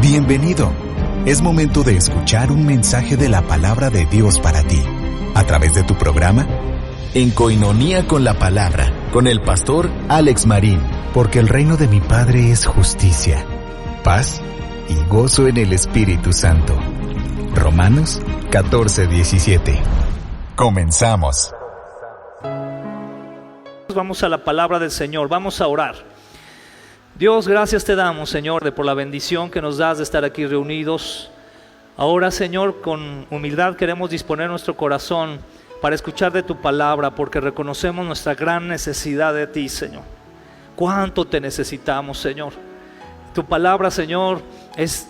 Bienvenido. Es momento de escuchar un mensaje de la palabra de Dios para ti, a través de tu programa En Coinonía con la Palabra, con el pastor Alex Marín. Porque el reino de mi Padre es justicia, paz y gozo en el Espíritu Santo. Romanos 14:17. Comenzamos. Vamos a la palabra del Señor, vamos a orar. Dios, gracias te damos, Señor, por la bendición que nos das de estar aquí reunidos. Ahora, Señor, con humildad queremos disponer nuestro corazón para escuchar de tu palabra, porque reconocemos nuestra gran necesidad de ti, Señor. Cuánto te necesitamos, Señor. Tu palabra, Señor, es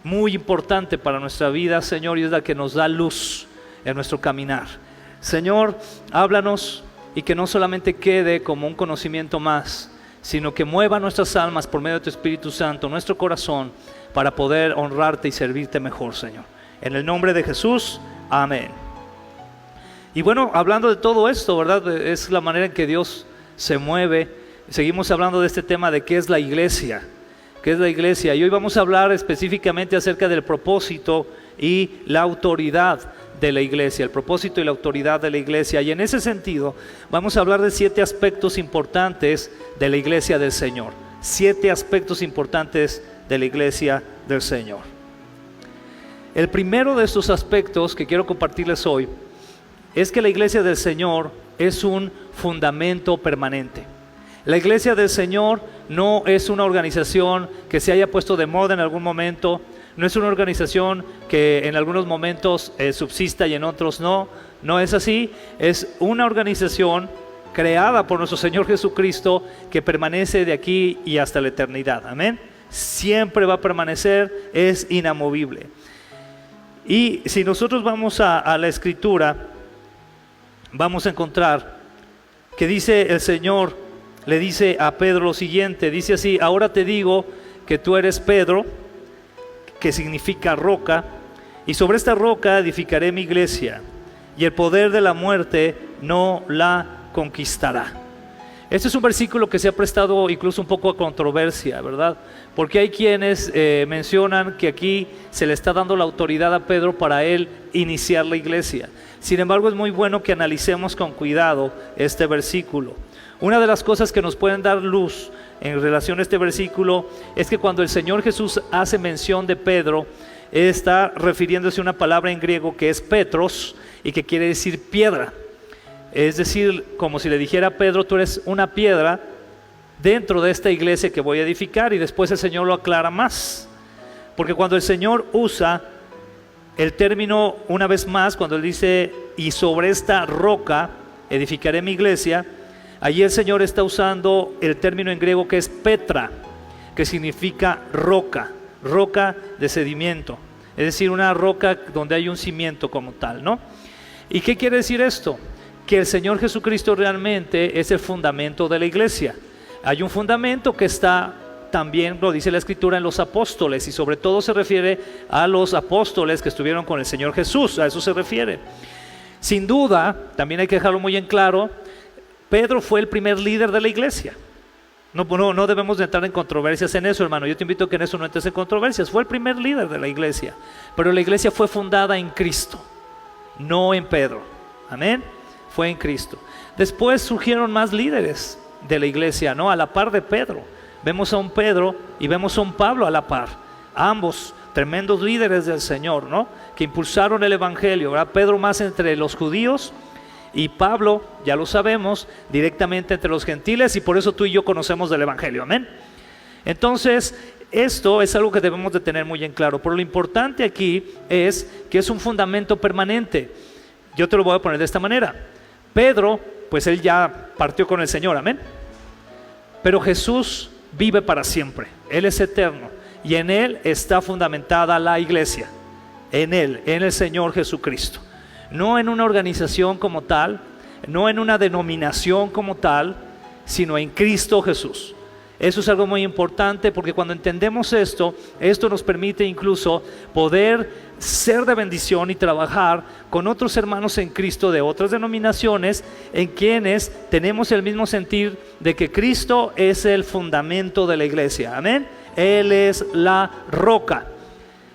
muy importante para nuestra vida, Señor, y es la que nos da luz en nuestro caminar. Señor, háblanos y que no solamente quede como un conocimiento más, sino que mueva nuestras almas por medio de tu Espíritu Santo, nuestro corazón, para poder honrarte y servirte mejor, Señor. En el nombre de Jesús, amén. Y bueno, hablando de todo esto, ¿verdad? Es la manera en que Dios se mueve. Seguimos hablando de este tema de qué es la iglesia. ¿Qué es la iglesia? Y hoy vamos a hablar específicamente acerca del propósito y la autoridad de la iglesia, el propósito y la autoridad de la iglesia. Y en ese sentido vamos a hablar de 7 aspectos importantes de la iglesia del Señor. 7 aspectos importantes de la iglesia del Señor. El primero de estos aspectos que quiero compartirles hoy es que la iglesia del Señor es un fundamento permanente. La iglesia del Señor no es una organización que se haya puesto de moda en algún momento. No es una organización que en algunos momentos subsista y en otros no. No es así. Es una organización creada por nuestro Señor Jesucristo que permanece de aquí y hasta la eternidad. Amén. Siempre va a permanecer, es inamovible. Y si nosotros vamos a la Escritura, vamos a encontrar que dice el Señor, le dice a Pedro lo siguiente. Dice así: ahora te digo que tú eres Pedro, que significa roca, y sobre esta roca edificaré mi iglesia, y el poder de la muerte no la conquistará. Este es un versículo que se ha prestado incluso un poco a controversia, ¿verdad? Porque hay quienes mencionan que aquí se le está dando la autoridad a Pedro para él iniciar la iglesia. Sin embargo, es muy bueno que analicemos con cuidado este versículo. Una de las cosas que nos pueden dar luz en relación a este versículo es que cuando el Señor Jesús hace mención de Pedro, está refiriéndose a una palabra en griego que es Petros y que quiere decir piedra. Es decir, como si le dijera a Pedro: tú eres una piedra dentro de esta iglesia que voy a edificar. Y después el Señor lo aclara más, porque cuando el Señor usa el término una vez más, cuando Él dice y sobre esta roca edificaré mi iglesia, allí el Señor está usando el término en griego que es Petra, que significa roca, roca de sedimento, es decir, una roca donde hay un cimiento como tal, ¿no? ¿Y qué quiere decir esto? Que el Señor Jesucristo realmente es el fundamento de la iglesia. Hay un fundamento que está, también lo dice la Escritura, en los apóstoles, y sobre todo se refiere a los apóstoles que estuvieron con el Señor Jesús, a eso se refiere. Sin duda, también hay que dejarlo muy en claro, Pedro fue el primer líder de la iglesia. No debemos de entrar en controversias en eso, hermano. Yo te invito a que en eso no entres en controversias. Fue el primer líder de la iglesia, pero la iglesia fue fundada en Cristo, no en Pedro. Amén. Fue en Cristo. Después surgieron más líderes de la iglesia, ¿no? A la par de Pedro. Vemos a un Pedro y vemos a un Pablo a la par. Ambos tremendos líderes del Señor, ¿no? Que impulsaron el evangelio, ¿verdad? Pedro más entre los judíos, y Pablo, ya lo sabemos, directamente entre los gentiles, y por eso tú y yo conocemos del evangelio, amén. Entonces, esto es algo que debemos de tener muy en claro, pero lo importante aquí es que es un fundamento permanente. Yo te lo voy a poner de esta manera. Pedro, pues él ya partió con el Señor, amén. Pero Jesús vive para siempre, Él es eterno, y en Él está fundamentada la iglesia, en Él, en el Señor Jesucristo. No en una organización como tal, no en una denominación como tal, sino en Cristo Jesús. Eso es algo muy importante, porque cuando entendemos esto nos permite incluso poder ser de bendición y trabajar con otros hermanos en Cristo de otras denominaciones, en quienes tenemos el mismo sentir de que Cristo es el fundamento de la iglesia. Amén. Él es la roca.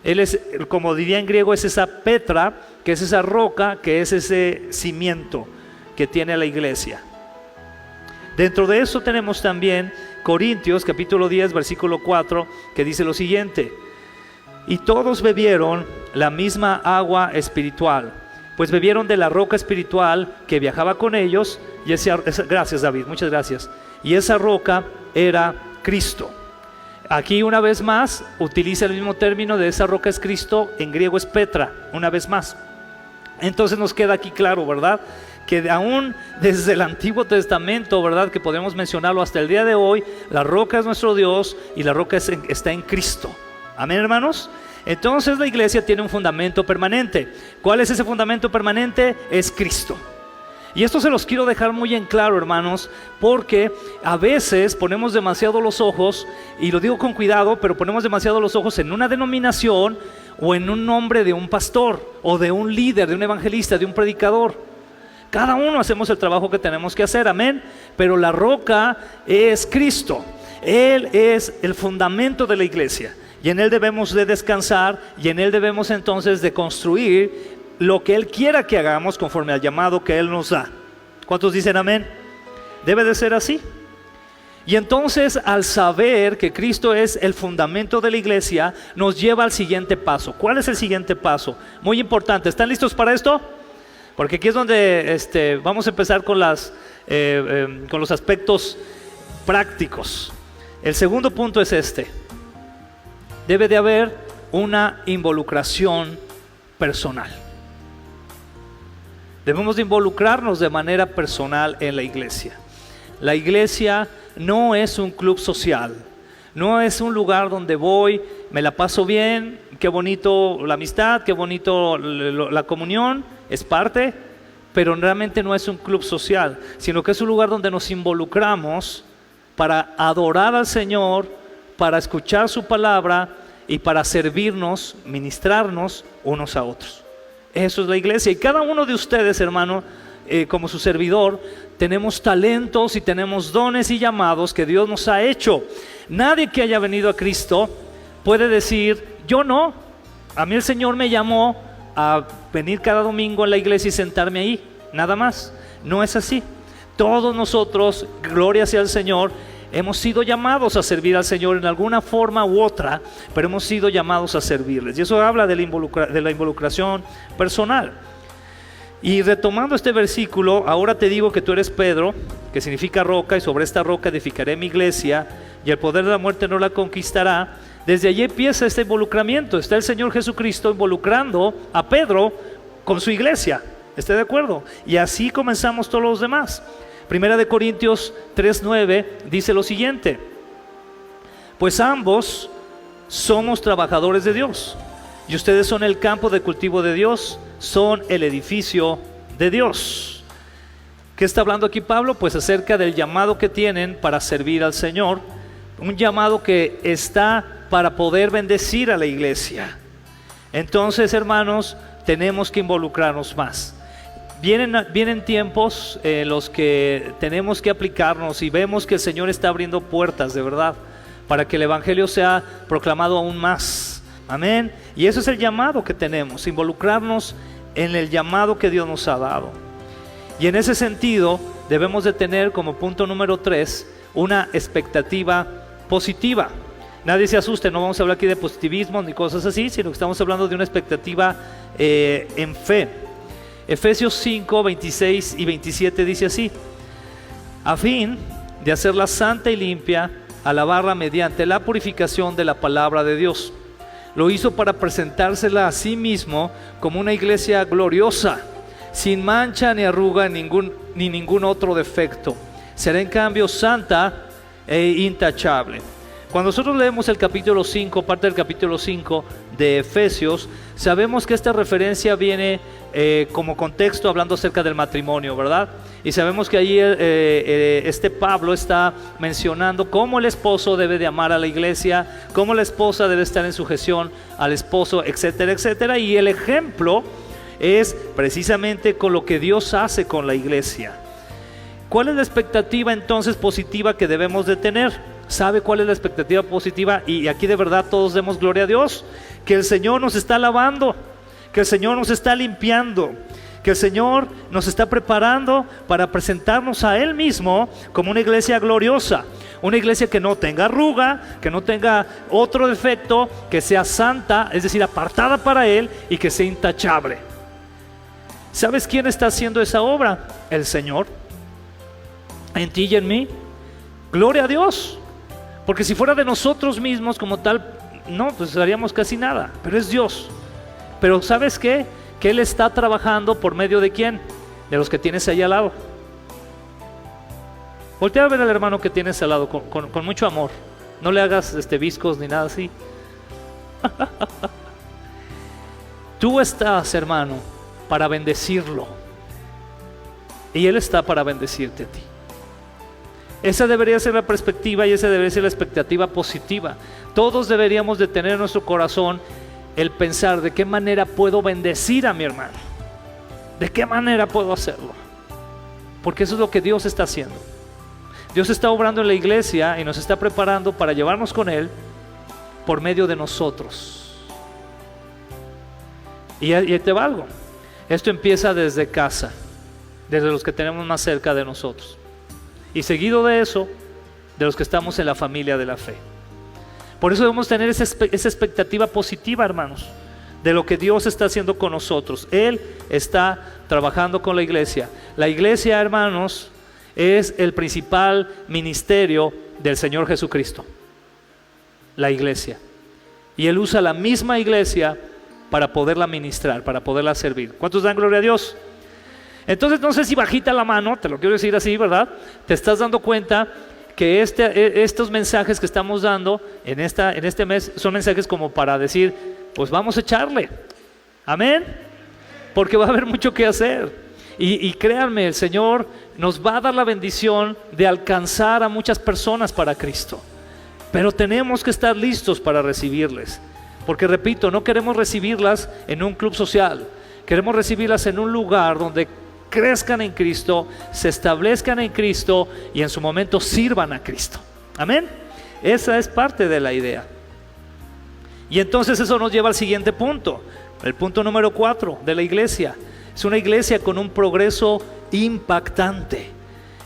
Él es, como diría en griego, es esa Petra, que es esa roca, que es ese cimiento que tiene la iglesia. Dentro de eso tenemos también Corintios capítulo 10 versículo 4, que dice lo siguiente: y todos bebieron la misma agua espiritual, pues bebieron de la roca espiritual que viajaba con ellos, y gracias David, muchas gracias, y esa roca era Cristo. Aquí una vez más utiliza el mismo término de esa roca es Cristo, en griego es Petra, una vez más. Entonces nos queda aquí claro, ¿verdad?, que aún desde el Antiguo Testamento, ¿verdad?, que podemos mencionarlo hasta el día de hoy, la roca es nuestro Dios y la roca está en Cristo. Amén, hermanos. Entonces la iglesia tiene un fundamento permanente. ¿Cuál es ese fundamento permanente? Es Cristo. Y esto se los quiero dejar muy en claro, hermanos, porque a veces ponemos demasiado los ojos, y lo digo con cuidado, pero ponemos demasiado los ojos en una denominación o en un nombre de un pastor o de un líder, de un evangelista, de un predicador. Cada uno hacemos el trabajo que tenemos que hacer, amén. Pero la roca es Cristo. Él es el fundamento de la iglesia, y en Él debemos de descansar, y en Él debemos entonces de construir lo que Él quiera que hagamos conforme al llamado que Él nos da. ¿Cuántos dicen amén? Debe de ser así. Y entonces, al saber que Cristo es el fundamento de la iglesia, nos lleva al siguiente paso. ¿Cuál es el siguiente paso? Muy importante. ¿Están listos para esto? Porque aquí es donde vamos a empezar con los aspectos prácticos. El segundo punto es este: debe de haber una involucración personal. Debemos de involucrarnos de manera personal en la iglesia. La iglesia no es un club social, no es un lugar donde voy, me la paso bien, qué bonito la amistad, qué bonito la comunión, es parte, pero realmente no es un club social, sino que es un lugar donde nos involucramos para adorar al Señor, para escuchar su palabra y para servirnos, ministrarnos unos a otros. Eso es la iglesia. Y cada uno de ustedes, hermano, como su servidor, tenemos talentos y tenemos dones y llamados que Dios nos ha hecho. Nadie que haya venido a Cristo puede decir: yo no, a mí el Señor me llamó a venir cada domingo a la iglesia y sentarme ahí, nada más. No es así. Todos nosotros, gloria sea al Señor, hemos sido llamados a servir al Señor en alguna forma u otra, pero hemos sido llamados a servirles. Y eso habla de la involucración personal. Y retomando este versículo, ahora te digo que tú eres Pedro, que significa roca, y sobre esta roca edificaré mi iglesia, y el poder de la muerte no la conquistará. Desde allí empieza este involucramiento. Está el Señor Jesucristo involucrando a Pedro con su iglesia. ¿Está de acuerdo? Y así comenzamos todos los demás. Primera de Corintios 3:9 dice lo siguiente: pues ambos somos trabajadores de Dios, y ustedes son el campo de cultivo de Dios, son el edificio de Dios. ¿Qué está hablando aquí Pablo? Pues acerca del llamado que tienen para servir al Señor, un llamado que está para poder bendecir a la iglesia. Entonces, hermanos, tenemos que involucrarnos más. Vienen tiempos en los que tenemos que aplicarnos, y vemos que el Señor está abriendo puertas de verdad para que el evangelio sea proclamado aún más. Amén. Y eso es el llamado que tenemos, involucrarnos en el llamado que Dios nos ha dado. Y en ese sentido debemos de tener como punto número 3 una expectativa positiva. Nadie se asuste, no vamos a hablar aquí de positivismo ni cosas así, sino que estamos hablando de una expectativa en fe. Efesios 5, 26 y 27 dice así: a fin de hacerla santa y limpia, alabarla mediante la purificación de la palabra de Dios. Lo hizo para presentársela a sí mismo como una iglesia gloriosa, sin mancha ni arruga ni ningún otro defecto. Será en cambio santa e intachable. Cuando nosotros leemos el capítulo 5, parte del capítulo 5 de Efesios, sabemos que esta referencia viene como contexto hablando acerca del matrimonio, ¿verdad? Y sabemos que allí Pablo está mencionando cómo el esposo debe de amar a la iglesia, cómo la esposa debe estar en sujeción al esposo, etcétera, etcétera. Y el ejemplo es precisamente con lo que Dios hace con la iglesia. ¿Cuál es la expectativa entonces positiva que debemos de tener? ¿Sabe cuál es la expectativa positiva? Y aquí de verdad todos demos gloria a Dios, que el Señor nos está lavando, que el Señor nos está limpiando, que el Señor nos está preparando para presentarnos a Él mismo como una iglesia gloriosa, una iglesia que no tenga arruga, que no tenga otro defecto, que sea santa, es decir, apartada para Él, y que sea intachable. ¿Sabes quién está haciendo esa obra? El Señor, en ti y en mí. Gloria a Dios, porque si fuera de nosotros mismos como tal, no, pues haríamos casi nada, pero es Dios. Pero ¿sabes qué? Que Él está trabajando por medio de ¿quién? De los que tienes ahí al lado. Voltea a ver al hermano que tienes al lado con mucho amor. No le hagas viscos ni nada así. Tú estás, hermano, para bendecirlo, y Él está para bendecirte a ti. Esa debería ser la perspectiva y esa debería ser la expectativa positiva. Todos deberíamos de tener en nuestro corazón el pensar: ¿de qué manera puedo bendecir a mi hermano? ¿De qué manera puedo hacerlo? Porque eso es lo que Dios está haciendo. Dios está obrando en la iglesia y nos está preparando para llevarnos con Él por medio de nosotros. Y te va algo. Esto empieza desde casa, desde los que tenemos más cerca de nosotros, y seguido de eso, de los que estamos en la familia de la fe. Por eso debemos tener esa expectativa positiva, hermanos, de lo que Dios está haciendo con nosotros. Él está trabajando con la iglesia. La iglesia, hermanos, es el principal ministerio del Señor Jesucristo. La iglesia. Y Él usa la misma iglesia para poderla ministrar, para poderla servir. ¿Cuántos dan gloria a Dios? Entonces, no sé si bajita la mano, te lo quiero decir así, ¿verdad? Te estás dando cuenta que estos mensajes que estamos dando en este mes son mensajes como para decir: pues vamos a echarle. Amén. Porque va a haber mucho que hacer. Y créanme, el Señor nos va a dar la bendición de alcanzar a muchas personas para Cristo. Pero tenemos que estar listos para recibirles. Porque repito, no queremos recibirlas en un club social. Queremos recibirlas en un lugar donde crezcan en Cristo, se establezcan en Cristo y en su momento sirvan a Cristo. Amén. Esa es parte de la idea. Y entonces eso nos lleva al siguiente punto, el punto número 4 de la iglesia. Es una iglesia con un progreso impactante.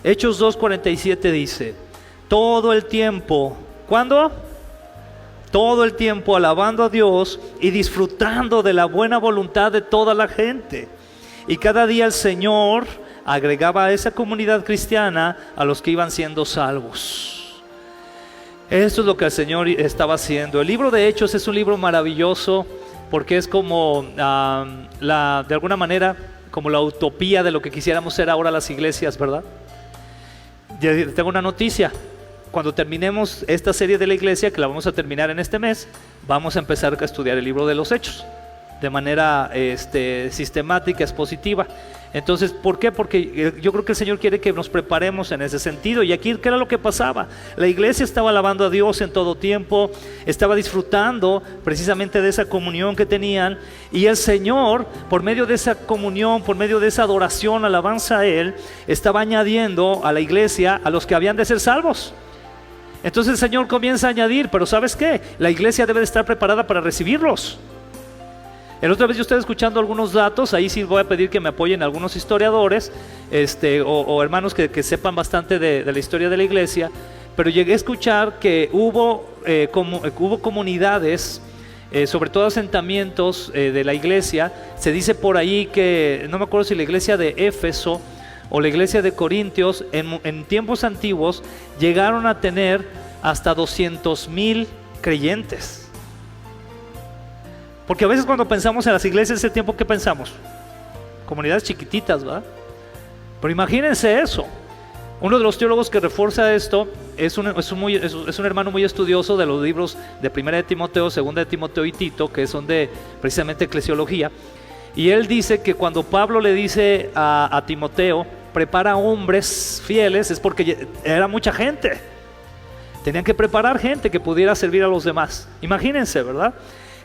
Hechos 2:47 dice: todo el tiempo, ¿cuándo? Todo el tiempo alabando a Dios y disfrutando de la buena voluntad de toda la gente. Y cada día el Señor agregaba a esa comunidad cristiana a los que iban siendo salvos. Esto es lo que el Señor estaba haciendo. El libro de Hechos es un libro maravilloso porque es como de alguna manera como la utopía de lo que quisiéramos ser ahora las iglesias, ¿verdad? Tengo una noticia. Cuando terminemos esta serie de la iglesia, que la vamos a terminar en este mes, vamos a empezar a estudiar el libro de los Hechos de manera sistemática, expositiva. Entonces, ¿por qué? Porque yo creo que el Señor quiere que nos preparemos en ese sentido. Y aquí, ¿qué era lo que pasaba? La iglesia estaba alabando a Dios en todo tiempo, estaba disfrutando precisamente de esa comunión que tenían, y el Señor, por medio de esa comunión, por medio de esa adoración, alabanza a Él, estaba añadiendo a la iglesia a los que habían de ser salvos. Entonces el Señor comienza a añadir, pero ¿sabes qué? La iglesia debe de estar preparada para recibirlos. El otra vez yo estaba escuchando algunos datos, ahí sí voy a pedir que me apoyen algunos historiadores o hermanos que sepan bastante de la historia de la iglesia, pero llegué a escuchar que hubo comunidades, sobre todo asentamientos de la iglesia. Se dice por ahí que, no me acuerdo si la iglesia de Éfeso o la iglesia de Corintios, en tiempos antiguos llegaron a tener hasta 200,000 creyentes. Porque a veces cuando pensamos en las iglesias de ese tiempo, ¿qué pensamos? Comunidades chiquititas, ¿verdad? Pero imagínense eso. Uno de los teólogos que refuerza esto es un hermano muy estudioso de los libros de 1 de Timoteo, 2 de Timoteo y Tito, que son de precisamente eclesiología. Y él dice que cuando Pablo le dice a Timoteo: prepara hombres fieles, es porque era mucha gente. Tenían que preparar gente que pudiera servir a los demás. Imagínense, ¿verdad?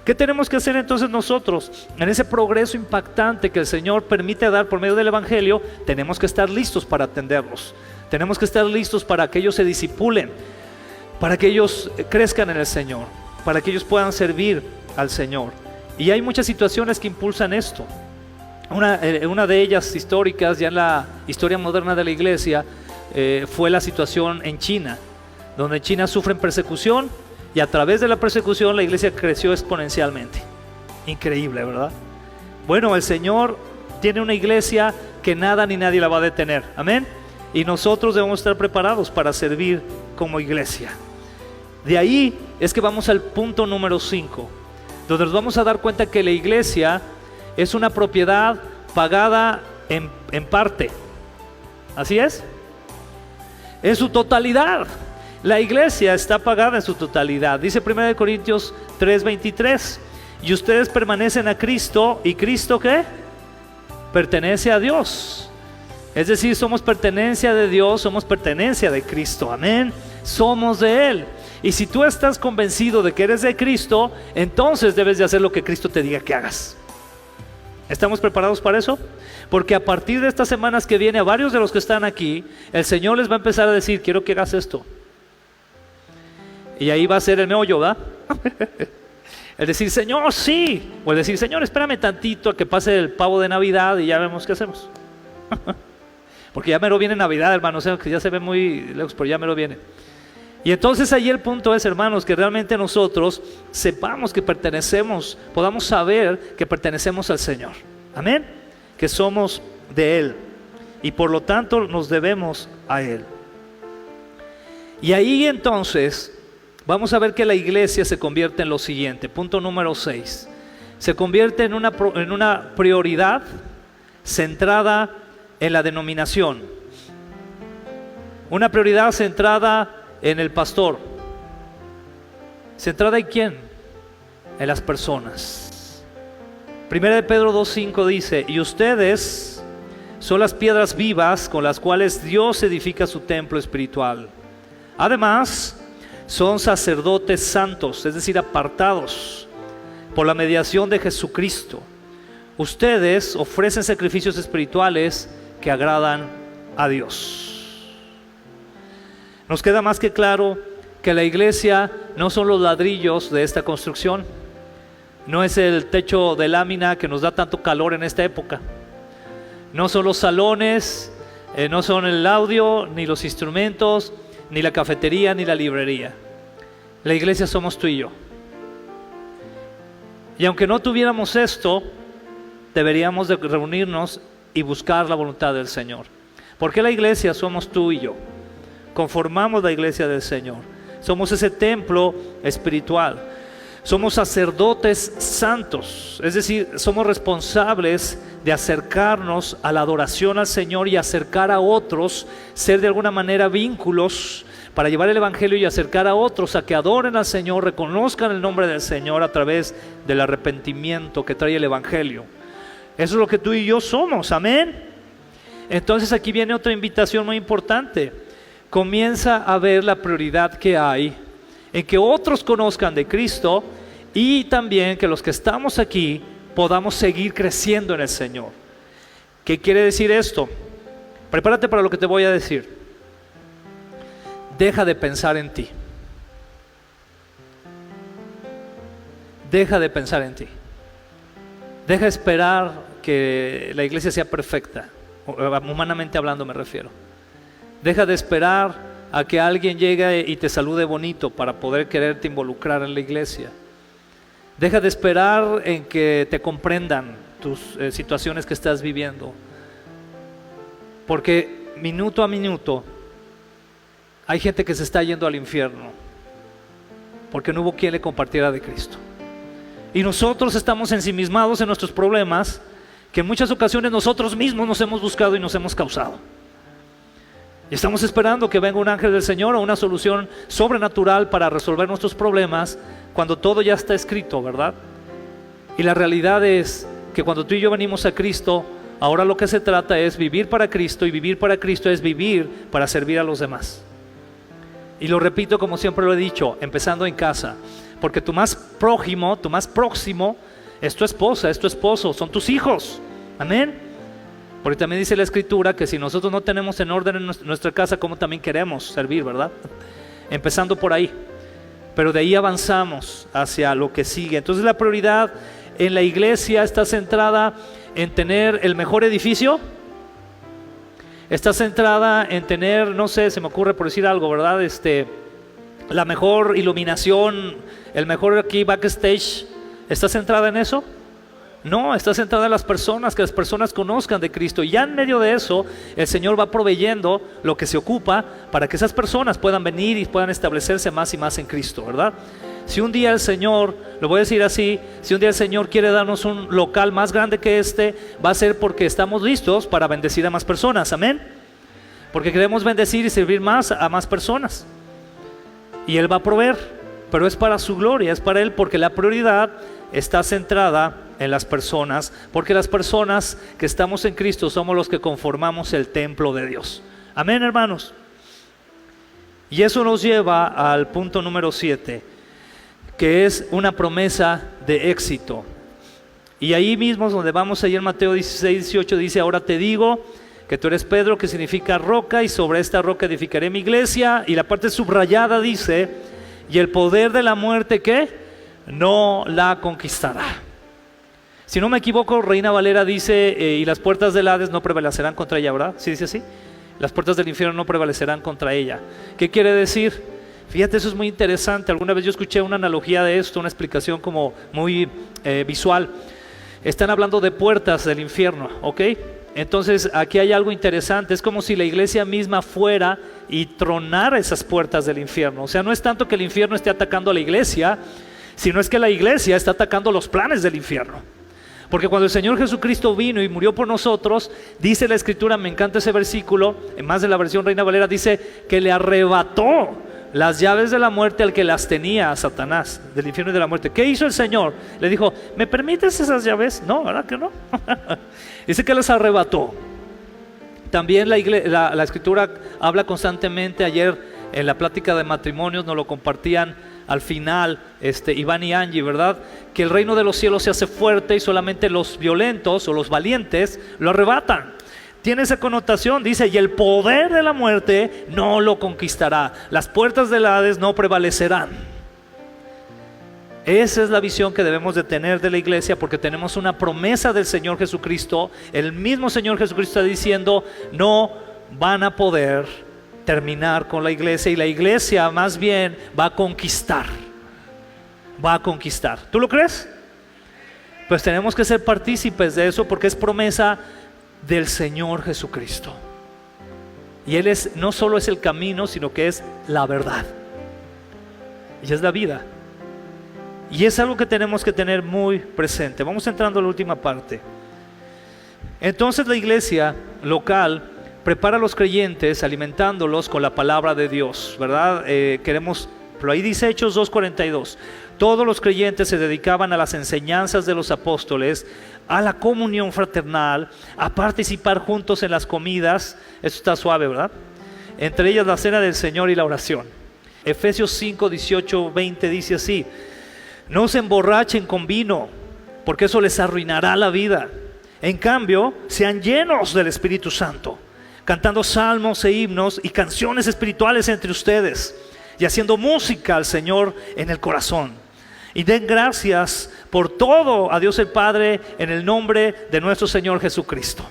¿Qué tenemos que hacer entonces nosotros? En ese progreso impactante que el Señor permite dar por medio del Evangelio, tenemos que estar listos para atenderlos. Tenemos que estar listos para que ellos se discipulen. para que ellos crezcan en el Señor, para que ellos puedan servir al Señor. Y hay muchas situaciones que impulsan esto. Una de ellas históricas, ya en la historia moderna de la iglesia, fue la situación en China, donde en China sufren persecución y a través de la persecución la iglesia creció exponencialmente. Increíble, ¿verdad? Bueno, el Señor tiene una iglesia que nada ni nadie la va a detener, amén. Y nosotros debemos estar preparados para servir como iglesia. De ahí es que vamos al punto número 5, donde nos vamos a dar cuenta que la iglesia es una propiedad pagada en parte. ¿Así es? En su totalidad. La iglesia está pagada en su totalidad. Dice 1 Corintios 3:23. Y ustedes permanecen a Cristo. ¿Y Cristo qué? Pertenece a Dios. Es decir, somos pertenencia de Dios, somos pertenencia de Cristo. Amén. Somos de Él. Y si tú estás convencido de que eres de Cristo, entonces debes de hacer lo que Cristo te diga que hagas. ¿Estamos preparados para eso? Porque a partir de estas semanas que viene, a varios de los que están aquí, el Señor les va a empezar a decir, quiero que hagas esto. Y ahí va a ser el meollo, ¿verdad? El decir, Señor, sí. O el decir, Señor, espérame tantito a que pase el pavo de Navidad y ya vemos qué hacemos. Porque ya mero viene Navidad, hermanos, que ya se ve muy lejos, pero ya mero viene. Y entonces ahí el punto es, hermanos, que realmente nosotros sepamos que pertenecemos, podamos saber que pertenecemos al Señor. Amén. Que somos de Él y por lo tanto nos debemos a Él. Y ahí entonces vamos a ver que la iglesia se convierte en lo siguiente. Punto número 6. Se convierte en una prioridad centrada en la denominación. Una prioridad centrada en el pastor. ¿Centrada en quién? En las personas. 1 Pedro 2:5 dice, y ustedes son las piedras vivas con las cuales Dios edifica su templo espiritual. Además, son sacerdotes santos, es decir, apartados por la mediación de Jesucristo. Ustedes ofrecen sacrificios espirituales que agradan a Dios. Nos queda más que claro que la iglesia no son los ladrillos de esta construcción, no es el techo de lámina que nos da tanto calor en esta época, no son los salones, no son el audio, ni los instrumentos, ni la cafetería, ni la librería. La iglesia somos tú y yo. Y aunque no tuviéramos esto, deberíamos de reunirnos y buscar la voluntad del Señor. Porque la iglesia somos tú y yo. Conformamos la iglesia del Señor. Somos ese templo espiritual. Somos sacerdotes santos. Es decir, somos responsables de acercarnos a la adoración al Señor y acercar a otros, ser de alguna manera vínculos para llevar el evangelio y acercar a otros a que adoren al Señor, reconozcan el nombre del Señor a través del arrepentimiento que trae el evangelio. Eso es lo que tú y yo somos, amén. Entonces aquí viene otra invitación muy importante. Comienza a ver la prioridad que hay en que otros conozcan de Cristo y también que los que estamos aquí podamos seguir creciendo en el Señor. ¿Qué quiere decir esto? Prepárate para lo que te voy a decir. Deja de pensar en ti. Deja de pensar en ti. Deja de esperar que la iglesia sea perfecta, humanamente hablando me refiero. Deja de esperar a que alguien llegue y te salude bonito para poder quererte involucrar en la iglesia. Deja de esperar en que te comprendan tus situaciones que estás viviendo. Porque minuto a minuto hay gente que se está yendo al infierno porque no hubo quien le compartiera de Cristo. Y nosotros estamos ensimismados en nuestros problemas que en muchas ocasiones nosotros mismos nos hemos buscado y nos hemos causado. Y estamos esperando que venga un ángel del Señor o una solución sobrenatural para resolver nuestros problemas cuando todo ya está escrito, ¿verdad? Y la realidad es que cuando tú y yo venimos a Cristo, ahora lo que se trata es vivir para Cristo, y vivir para Cristo es vivir para servir a los demás. Y lo repito como siempre lo he dicho, empezando en casa, porque tu más prójimo, tu más próximo es tu esposa, es tu esposo, son tus hijos, amén. Porque también dice la Escritura que si nosotros no tenemos en orden en nuestra casa, ¿cómo también queremos servir, verdad? empezando por ahí, pero de ahí avanzamos hacia lo que sigue. Entonces la prioridad en la iglesia está centrada en tener el mejor edificio, está centrada en tener, no sé, se me ocurre por decir algo, ¿verdad? La mejor iluminación, el mejor aquí backstage, ¿está centrada en eso? No, está centrada en las personas, que las personas conozcan de Cristo. Y ya en medio de eso, el Señor va proveyendo lo que se ocupa para que esas personas puedan venir y puedan establecerse más y más en Cristo, ¿verdad? Si un día el Señor, lo voy a decir así, si un día el Señor quiere darnos un local más grande que va a ser porque estamos listos para bendecir a más personas, amén. Porque queremos bendecir y servir más a más personas. Y Él va a proveer, pero es para su gloria, es para Él, porque la prioridad está centrada en las personas, porque las personas que estamos en Cristo somos los que conformamos el templo de Dios. Amén, hermanos. Y eso nos lleva al punto número 7, que es una promesa de éxito. Y ahí mismo donde vamos ahí en Mateo 16:18 dice: ahora te digo que tú eres Pedro, que significa roca, y sobre esta roca edificaré mi iglesia. Y la parte subrayada dice: y el poder de la muerte, ¿qué? No la conquistará. Si no me equivoco, Reina Valera dice, y las puertas del Hades no prevalecerán contra ella, ¿verdad? ¿Sí dice así? Las puertas del infierno no prevalecerán contra ella. ¿Qué quiere decir? Fíjate, eso es muy interesante. Alguna vez yo escuché una analogía de esto, una explicación como muy visual. Están hablando de puertas del infierno, ¿ok? Entonces aquí hay algo interesante. Es como si la iglesia misma fuera y tronara esas puertas del infierno. O sea, no es tanto que el infierno esté atacando a la iglesia, sino es que la iglesia está atacando los planes del infierno. Porque cuando el Señor Jesucristo vino y murió por nosotros, dice la Escritura, me encanta ese versículo, en más de la versión Reina Valera, dice que le arrebató las llaves de la muerte al que las tenía, a Satanás, del infierno y de la muerte. ¿Qué hizo el Señor? Le dijo, ¿me permites esas llaves? No, ¿verdad que no? Dice que las arrebató. También la Escritura habla constantemente. Ayer en la plática de matrimonios nos lo compartían al final Iván y Angie, ¿verdad? Que el reino de los cielos se hace fuerte y solamente los violentos o los valientes lo arrebatan. Tiene esa connotación, dice, y el poder de la muerte no lo conquistará. Las puertas del Hades no prevalecerán. Esa es la visión que debemos de tener de la iglesia, porque tenemos una promesa del Señor Jesucristo. El mismo Señor Jesucristo está diciendo, no van a poder terminar con la iglesia, y la iglesia más bien va a conquistar. Va a conquistar. ¿Tú lo crees? Pues tenemos que ser partícipes de eso, porque es promesa del Señor Jesucristo. Y Él no solo es el camino, sino que es la verdad. Y es la vida. Y es algo que tenemos que tener muy presente. Vamos entrando a la última parte. Entonces la iglesia local prepara a los creyentes alimentándolos con la palabra de Dios, ¿verdad? Pero ahí dice Hechos 2:42. Todos los creyentes se dedicaban a las enseñanzas de los apóstoles, a la comunión fraternal, a participar juntos en las comidas. Esto está suave, ¿verdad? Entre ellas la cena del Señor y la oración. Efesios 5:18-20 dice así: no se emborrachen con vino, porque eso les arruinará la vida. En cambio, sean llenos del Espíritu Santo, cantando salmos e himnos y canciones espirituales entre ustedes, y haciendo música al Señor en el corazón. Y den gracias por todo a Dios el Padre en el nombre de nuestro Señor Jesucristo.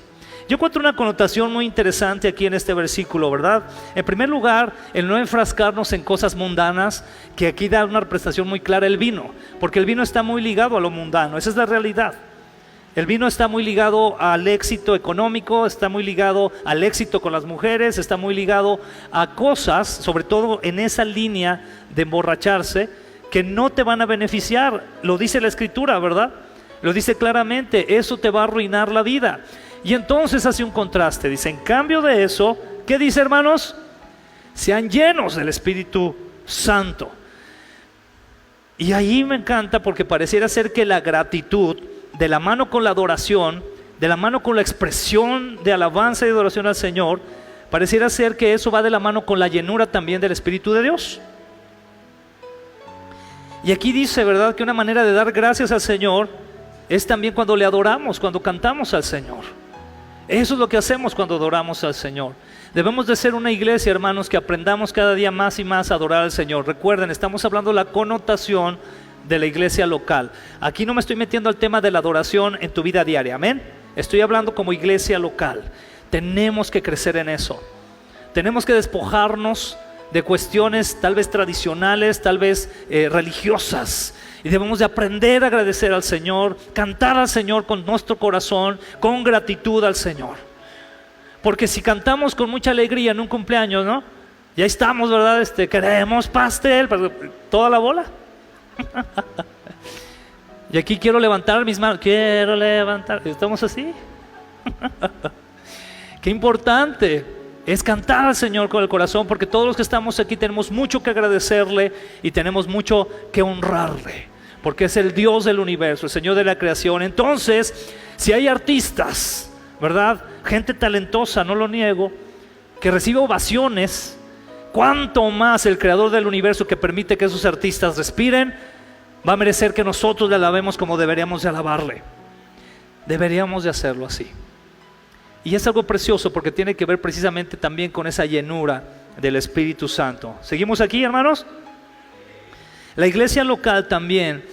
Yo encuentro una connotación muy interesante aquí en este versículo, ¿verdad? En primer lugar, el no enfrascarnos en cosas mundanas, que aquí da una representación muy clara el vino, porque el vino está muy ligado a lo mundano. Esa es la realidad. El vino está muy ligado al éxito económico, está muy ligado al éxito con las mujeres, está muy ligado a cosas, sobre todo en esa línea de emborracharse, que no te van a beneficiar. Lo dice la Escritura, ¿verdad? Lo dice claramente, eso te va a arruinar la vida. Y entonces hace un contraste, dice, en cambio de eso, ¿qué dice, hermanos? Sean llenos del Espíritu Santo. Y ahí me encanta, porque pareciera ser que la gratitud, de la mano con la adoración, de la mano con la expresión de alabanza y adoración al Señor, pareciera ser que eso va de la mano con la llenura también del Espíritu de Dios. Y aquí dice, ¿verdad?, que una manera de dar gracias al Señor es también cuando le adoramos, cuando cantamos al Señor. Eso es lo que hacemos cuando adoramos al Señor. Debemos de ser una iglesia, hermanos, que aprendamos cada día más y más a adorar al Señor. Recuerden, estamos hablando de la connotación de la iglesia local. Aquí no me estoy metiendo al tema de la adoración en tu vida diaria, amén. Estoy hablando como iglesia local. Tenemos que crecer en eso. Tenemos que despojarnos de cuestiones tal vez tradicionales, tal vez religiosas. Y debemos de aprender a agradecer al Señor, cantar al Señor con nuestro corazón, con gratitud al Señor. Porque si cantamos con mucha alegría en un cumpleaños, ¿no? Ya estamos, ¿verdad? Queremos pastel, toda la bola. Y aquí quiero levantar mis manos, quiero levantar, estamos así. Qué importante es cantar al Señor con el corazón, porque todos los que estamos aquí tenemos mucho que agradecerle y tenemos mucho que honrarle, porque es el Dios del universo, el Señor de la creación. Entonces, si hay artistas, ¿verdad? Gente talentosa, no lo niego, que recibe ovaciones, cuánto más el creador del universo, que permite que esos artistas respiren, va a merecer que nosotros le alabemos como deberíamos de alabarle. Deberíamos de hacerlo así. Y es algo precioso porque tiene que ver precisamente también con esa llenura del Espíritu Santo. ¿Seguimos aquí, hermanos? La iglesia local también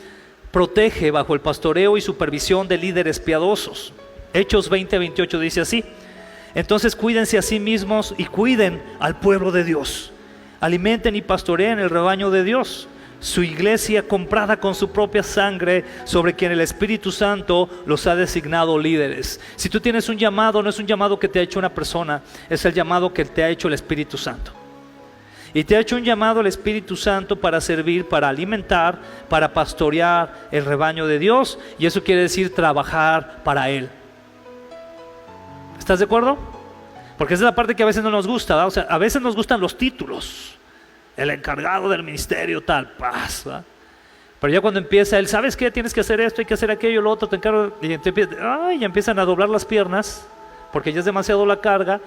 protege bajo el pastoreo y supervisión de líderes piadosos. Hechos 20:28 dice así: entonces cuídense a sí mismos y cuiden al pueblo de Dios. Alimenten y pastoreen el rebaño de Dios, su iglesia comprada con su propia sangre, sobre quien el Espíritu Santo los ha designado líderes. Si tú tienes un llamado, no es un llamado que te ha hecho una persona, es el llamado que te ha hecho el Espíritu Santo. Y te ha hecho un llamado el Espíritu Santo para servir, para alimentar, para pastorear el rebaño de Dios, y eso quiere decir trabajar para Él. ¿Estás de acuerdo? Porque esa es la parte que a veces no nos gusta, ¿verdad? O sea, a veces nos gustan los títulos, el encargado del ministerio tal, paz, ¿verdad? Pero ya cuando empieza él, ¿sabes qué? Tienes que hacer esto, hay que hacer aquello, lo otro, te encargo, y ya empiezan a doblar las piernas, porque ya es demasiado la carga.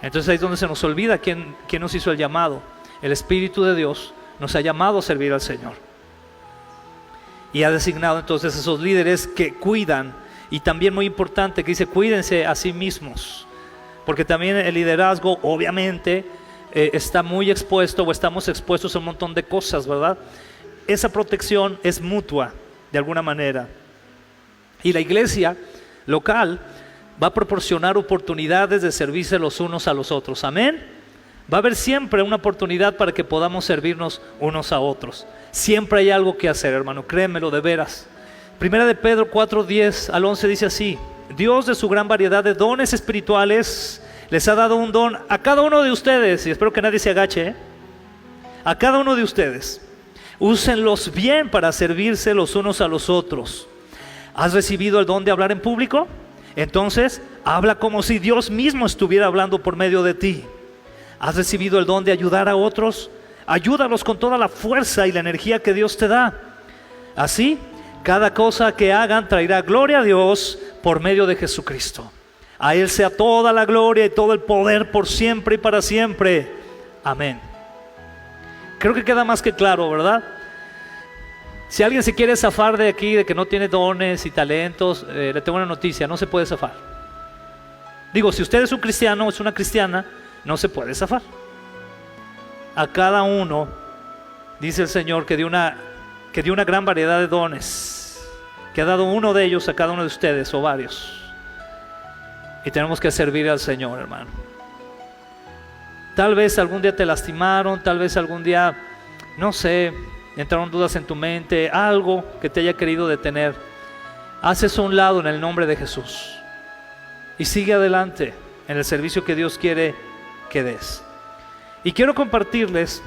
Entonces ahí es donde se nos olvida quién nos hizo el llamado. El Espíritu de Dios nos ha llamado a servir al Señor. Y ha designado entonces esos líderes que cuidan. Y también muy importante que dice, cuídense a sí mismos. Porque también el liderazgo obviamente está muy expuesto, o estamos expuestos a un montón de cosas, ¿verdad? Esa protección es mutua de alguna manera. Y la iglesia local va a proporcionar oportunidades de servirse los unos a los otros. Amén. Va a haber siempre una oportunidad para que podamos servirnos unos a otros. Siempre hay algo que hacer, hermano, créemelo de veras. Primera de Pedro 4:10-11 dice así: Dios, de su gran variedad de dones espirituales, les ha dado un don a cada uno de ustedes, y espero que nadie se agache, a cada uno de ustedes. Úsenlos bien para servirse los unos a los otros. ¿Has recibido el don de hablar en público? Entonces, habla como si Dios mismo estuviera hablando por medio de ti. ¿Has recibido el don de ayudar a otros? Ayúdalos con toda la fuerza y la energía que Dios te da. Así, cada cosa que hagan traerá gloria a Dios por medio de Jesucristo. A Él sea toda la gloria y todo el poder por siempre y para siempre. Amén. Creo que queda más que claro, ¿verdad? Si alguien se quiere zafar de aquí, de que no tiene dones y talentos, le tengo una noticia: no se puede zafar. Digo, si usted es un cristiano o es una cristiana, no se puede zafar. A cada uno, dice el Señor, que dio una gran variedad de dones, que ha dado uno de ellos a cada uno de ustedes, o varios. Y tenemos que servir al Señor, hermano. Tal vez algún día te lastimaron, tal vez algún día, no sé, entraron dudas en tu mente, algo que te haya querido detener. Haz eso a un lado en el nombre de Jesús y sigue adelante en el servicio que Dios quiere que des. Y quiero compartirles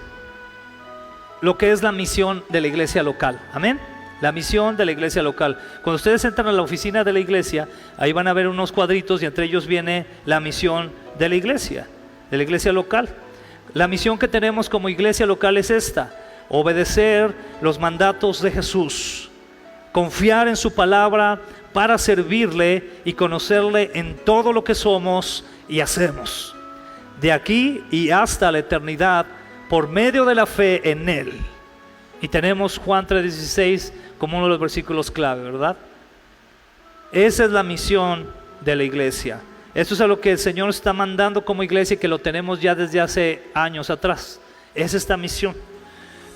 lo que es la misión de la iglesia local. Amén. La misión de la iglesia local. Cuando ustedes entran a la oficina de la iglesia, ahí van a ver unos cuadritos y entre ellos viene la misión de la iglesia local. La misión que tenemos como iglesia local es esta: obedecer los mandatos de Jesús, confiar en su palabra para servirle y conocerle en todo lo que somos y hacemos, de aquí y hasta la eternidad, por medio de la fe en Él. Y tenemos Juan 3:16 como uno de los versículos clave, ¿verdad? Esa es la misión de la iglesia. Esto es a lo que el Señor está mandando como iglesia y que lo tenemos ya desde hace años atrás. Es esta misión.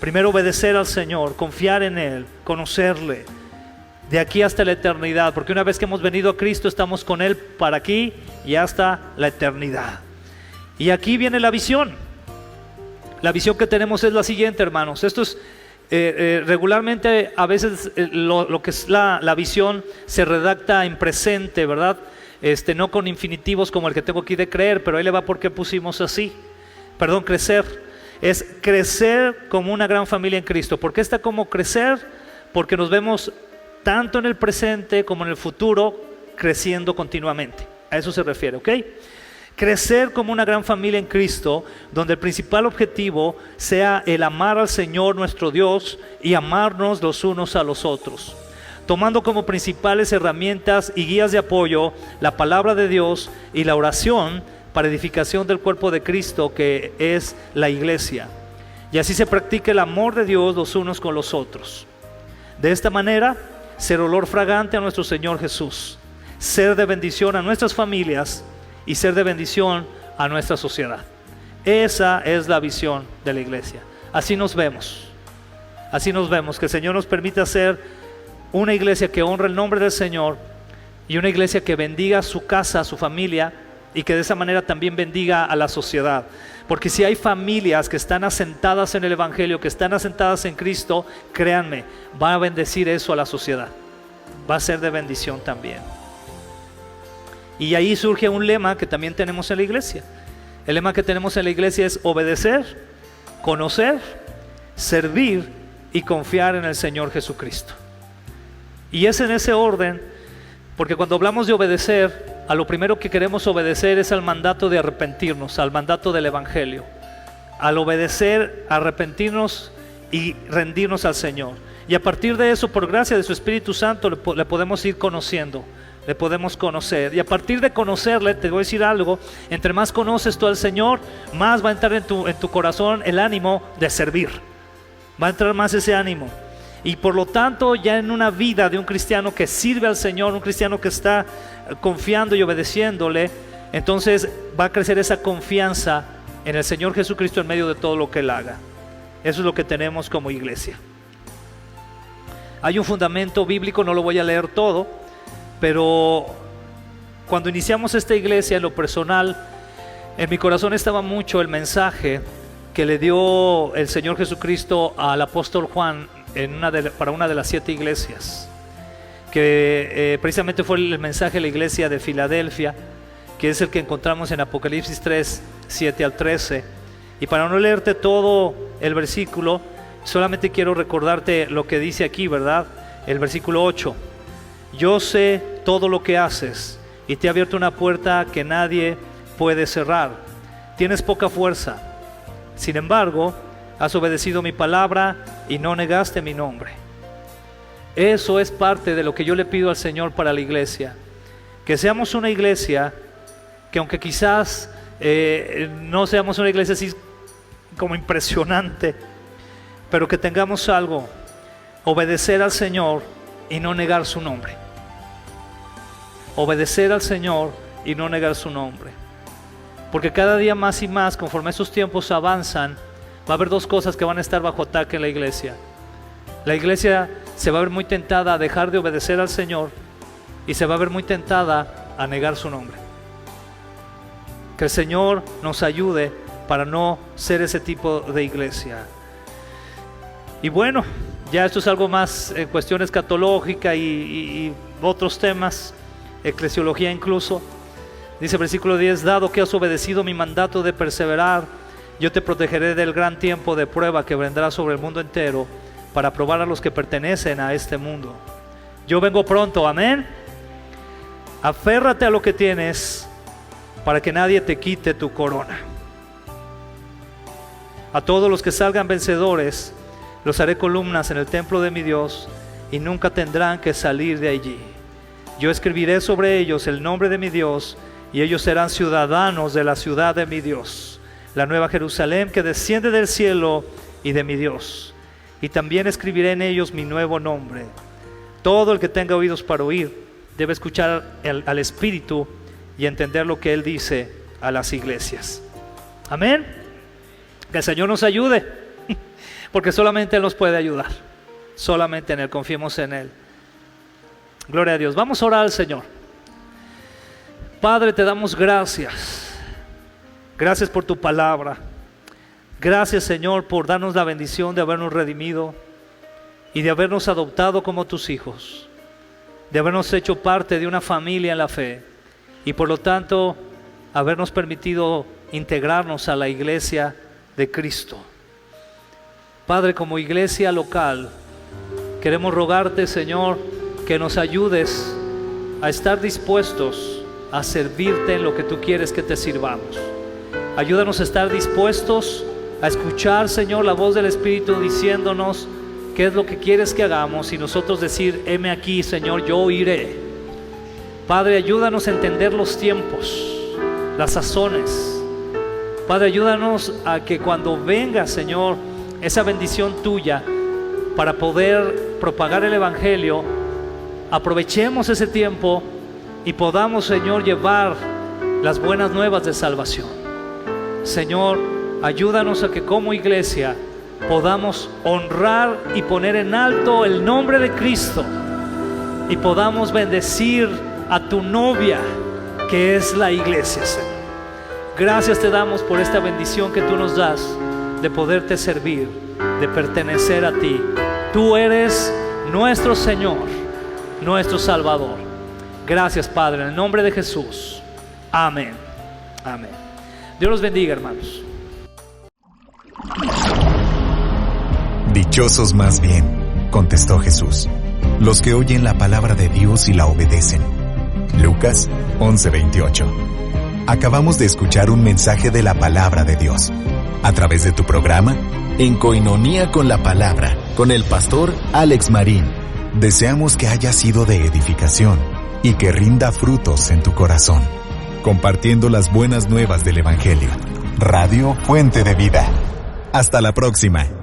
Primero obedecer al Señor, confiar en Él, conocerle, de aquí hasta la eternidad, porque una vez que hemos venido a Cristo estamos con Él para aquí y hasta la eternidad. Y aquí viene la visión. La visión que tenemos es la siguiente, hermanos. Esto es regularmente, a veces lo que es la visión se redacta en presente, ¿verdad? No con infinitivos como el que tengo aquí de creer, pero ahí le va porque pusimos así. Perdón, crecer. Es crecer como una gran familia en Cristo. ¿Por qué está como crecer? Porque nos vemos tanto en el presente como en el futuro creciendo continuamente. A eso se refiere, ¿ok? Crecer como una gran familia en Cristo, donde el principal objetivo sea el amar al Señor nuestro Dios y amarnos los unos a los otros, tomando como principales herramientas y guías de apoyo la palabra de Dios y la oración para edificación del cuerpo de Cristo, que es la iglesia. Y así se practica el amor de Dios los unos con los otros. De esta manera, ser olor fragante a nuestro Señor Jesús, ser de bendición a nuestras familias y ser de bendición a nuestra sociedad. Esa es la visión de la iglesia. Así nos vemos. Así nos vemos. Que el Señor nos permita ser una iglesia que honra el nombre del Señor y una iglesia que bendiga su casa, su familia, y que de esa manera también bendiga a la sociedad. Porque si hay familias que están asentadas en el Evangelio, que están asentadas en Cristo, créanme, va a bendecir eso a la sociedad. Va a ser de bendición también. Y ahí surge un lema que también tenemos en la iglesia. El lema que tenemos en la iglesia es obedecer, conocer, servir y confiar en el Señor Jesucristo. Y es en ese orden, porque cuando hablamos de obedecer, a lo primero que queremos obedecer es al mandato de arrepentirnos, al mandato del Evangelio. Al obedecer, arrepentirnos y rendirnos al Señor. Y a partir de eso, por gracia de su Espíritu Santo, le podemos ir conociendo, le podemos conocer. Y a partir de conocerle, te voy a decir algo, entre más conoces tú al Señor, más va a entrar en tu corazón el ánimo de servir. Va a entrar más ese ánimo. Y por lo tanto, ya en una vida de un cristiano que sirve al Señor, un cristiano que está confiando y obedeciéndole, entonces va a crecer esa confianza en el Señor Jesucristo en medio de todo lo que Él haga. Eso es lo que tenemos como iglesia. Hay un fundamento bíblico, no lo voy a leer todo, pero cuando iniciamos esta iglesia, en lo personal, en mi corazón estaba mucho el mensaje que le dio el Señor Jesucristo al apóstol Juan para una de las 7 iglesias, que precisamente fue el mensaje de la iglesia de Filadelfia, que es el que encontramos en Apocalipsis 3, 7 al 13. Y para no leerte todo el versículo, solamente quiero recordarte lo que dice aquí, ¿verdad? El versículo 8: yo sé todo lo que haces y te he abierto una puerta que nadie puede cerrar. Tienes poca fuerza, sin embargo has obedecido mi palabra y no negaste mi nombre. Eso es parte de lo que yo le pido al Señor para la iglesia. Que seamos una iglesia que, aunque quizás no seamos una iglesia así como impresionante, pero que tengamos algo: obedecer al Señor y no negar su nombre. Obedecer al Señor y no negar su nombre. Porque cada día más y más, conforme esos tiempos avanzan, va a haber 2 cosas que van a estar bajo ataque en la iglesia. La iglesia se va a ver muy tentada a dejar de obedecer al Señor y se va a ver muy tentada a negar su nombre. Que el Señor nos ayude para no ser ese tipo de iglesia. Y bueno, ya esto es algo más en cuestión escatológica y otros temas, eclesiología incluso. Dice el versículo 10: dado que has obedecido mi mandato de perseverar, yo te protegeré del gran tiempo de prueba que vendrá sobre el mundo entero para probar a los que pertenecen a este mundo. Yo vengo pronto, amén. Aférrate a lo que tienes para que nadie te quite tu corona. A todos los que salgan vencedores los haré columnas en el templo de mi Dios y nunca tendrán que salir de allí. Yo escribiré sobre ellos el nombre de mi Dios y ellos serán ciudadanos de la ciudad de mi Dios, la nueva Jerusalén que desciende del cielo y de mi Dios. Y también escribiré en ellos mi nuevo nombre. Todo el que tenga oídos para oír debe escuchar al Espíritu y entender lo que Él dice a las iglesias. Amén. Que el Señor nos ayude, porque solamente Él nos puede ayudar. Solamente en Él, confiemos en Él. Gloria a Dios. Vamos a orar al Señor. Padre, te damos gracias. Gracias por tu palabra. Gracias, Señor, por darnos la bendición de habernos redimido y de habernos adoptado como tus hijos, de habernos hecho parte de una familia en la fe y por lo tanto habernos permitido integrarnos a la iglesia de Cristo. Padre, como iglesia local, queremos rogarte, Señor, que nos ayudes a estar dispuestos a servirte en lo que tú quieres que te sirvamos. Ayúdanos a estar dispuestos a escuchar, Señor, la voz del Espíritu diciéndonos qué es lo que quieres que hagamos y nosotros decir, heme aquí, Señor, yo iré. Padre, ayúdanos a entender los tiempos, las sazones. Padre, ayúdanos a que cuando venga, Señor, esa bendición tuya para poder propagar el Evangelio, aprovechemos ese tiempo y podamos, Señor, llevar las buenas nuevas de salvación. Señor, ayúdanos a que como iglesia podamos honrar y poner en alto el nombre de Cristo y podamos bendecir a tu novia, que es la iglesia, Señor. Gracias te damos por esta bendición que tú nos das de poderte servir, de pertenecer a ti. Tú eres nuestro Señor, nuestro Salvador. Gracias, Padre, en el nombre de Jesús. Amén. Amén. Dios los bendiga, hermanos. Dichosos más bien, contestó Jesús, los que oyen la palabra de Dios y la obedecen. Lucas 11:28. Acabamos de escuchar un mensaje de la palabra de Dios, a través de tu programa, En Coinonía con la Palabra, con el pastor Alex Marín. Deseamos que haya sido de edificación y que rinda frutos en tu corazón, compartiendo las buenas nuevas del Evangelio. Radio Fuente de Vida. Hasta la próxima.